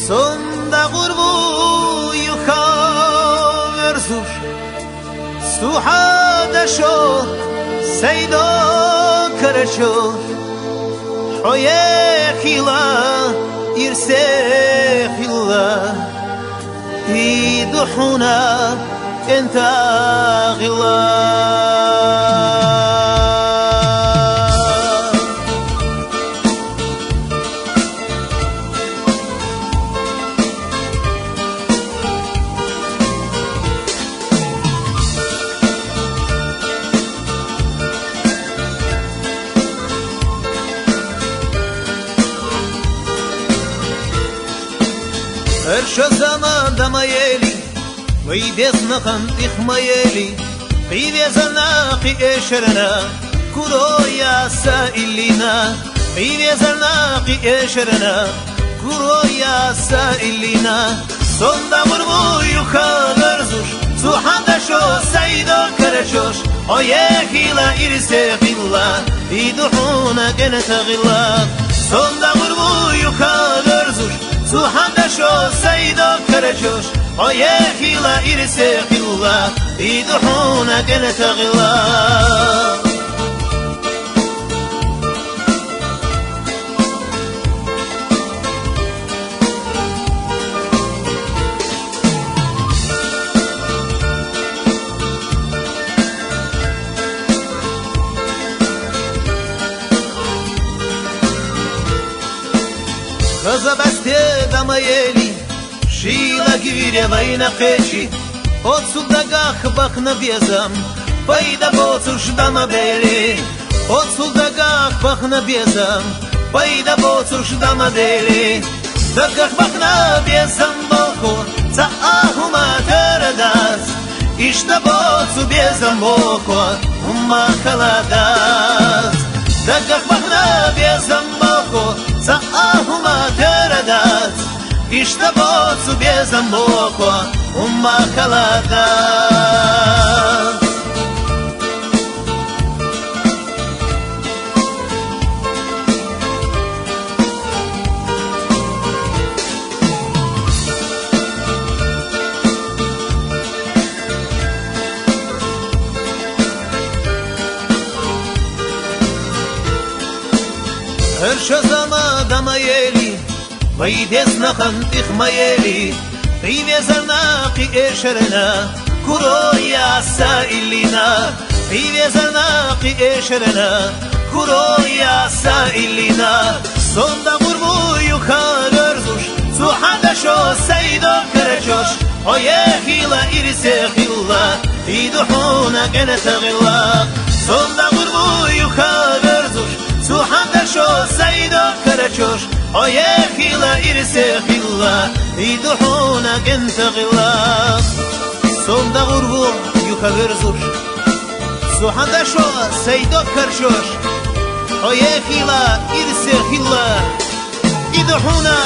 Sonda gurbu yuka verzuş Suhada şo seydo karaşo Hoye khila irse khila Hiduhuna enta khila Her şu zamanda mayeli Veydezna kantik mayeli Qiyvezana qi eşerna Kuroya sailina Qiyvezana qi eşerna Kuroya sailina Sonda vurmu yukarı zuş Suhanda şo seydo karaşoş Oye hila irse hila İduhuna genete hila Sonda vurmu yukarı zuş Suhanda şo seydo karaşoş Oye hila irse hila İduhuna genete hila Kıza beste damayeli Şila givire vayna qeşi Otsulda gah bakna bezam Payda botuş dama beli Otsulda gah bakna bezam Payda botuş dama beli Dagah bakna bezam boko Za ahuma teradas İşte botu bezam boko Umma kaladas Dagah bakna bezam boko Za ahuma teradas İşte botu bezam boko Umma kaladas Her şu zamanda mayeli Veydezna kantik mayeli Qiyvezana qi eşerna Kuroya sailina Qiyvezana qi eşerna Kuroya sailina Sonda gurbu yukarı zuş Suhanda şo seydo karaşoş Oye hila irse hila İduhuna genete hila Sonda gurbu yukarı zuş Suhanda şo seydo karaşoş Oye hila irse hila İduhuna gente hila Sonda gurbu yukarı zuş Suhanda şo seydo karaşoş Oye hila irse hila İduhuna